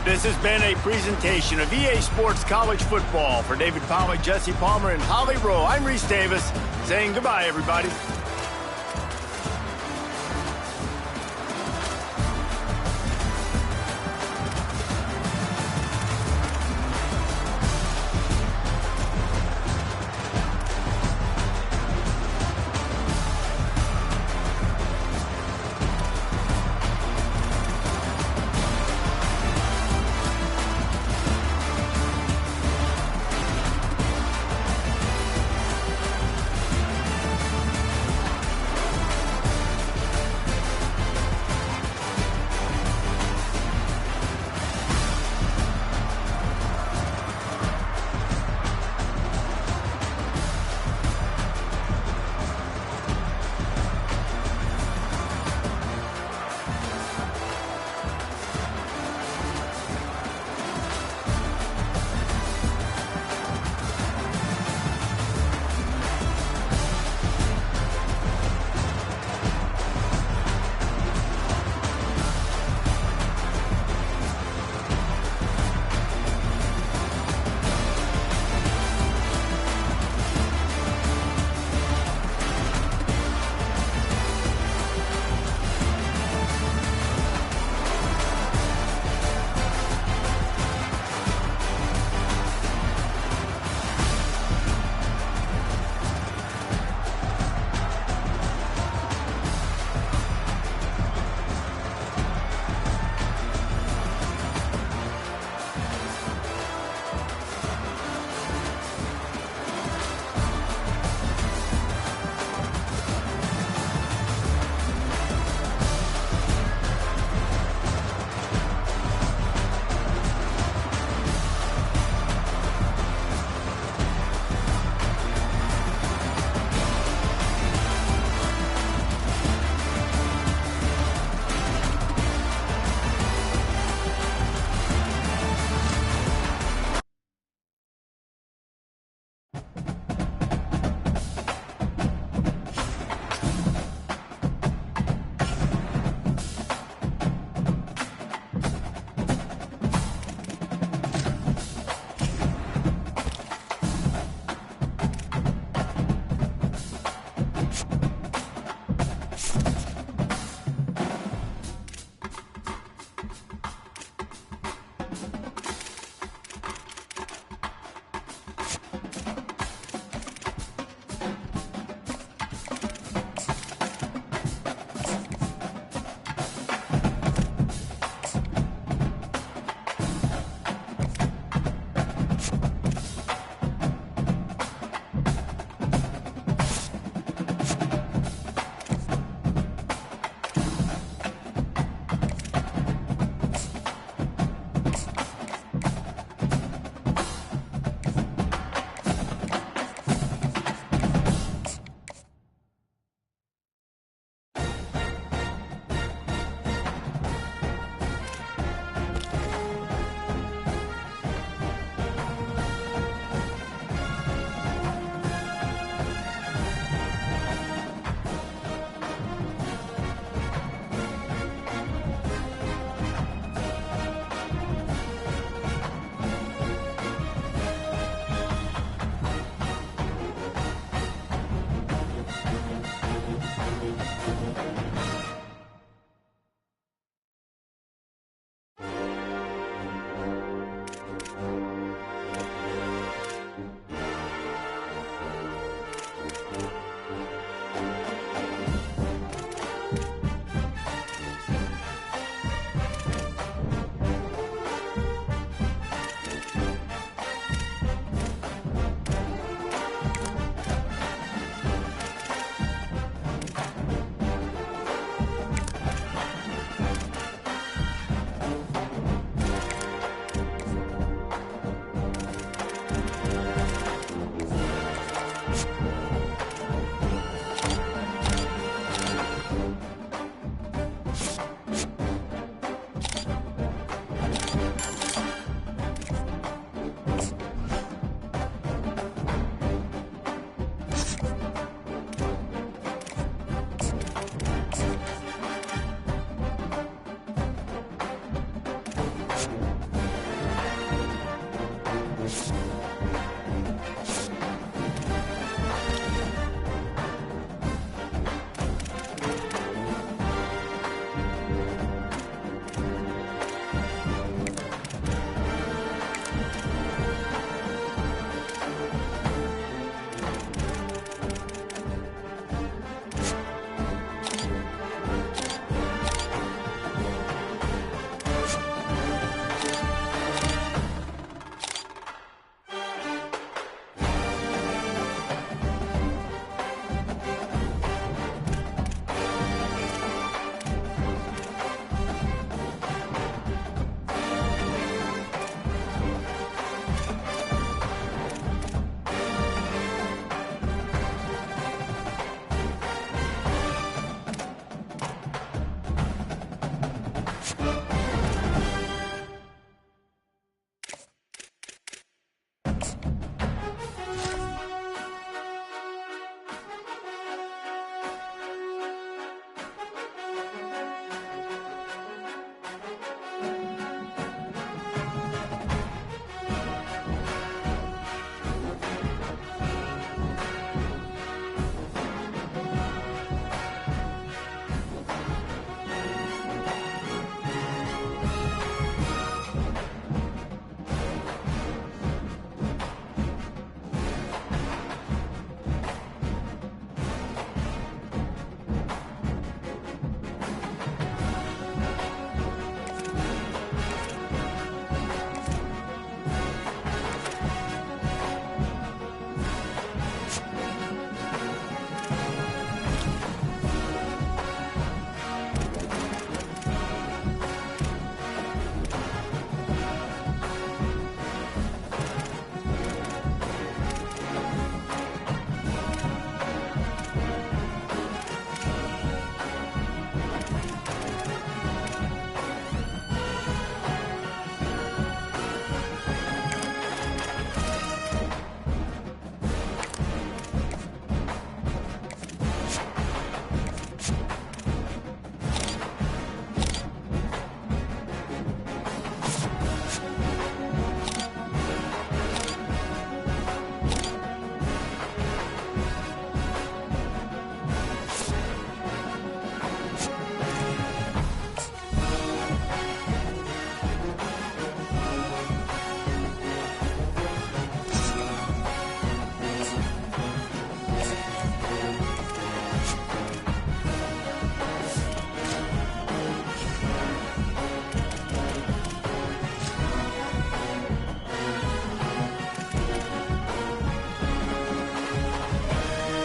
This has been a presentation of EA Sports College Football. For David Pollack, Jesse Palmer, and Holly Rowe, I'm Reese Davis saying goodbye, everybody.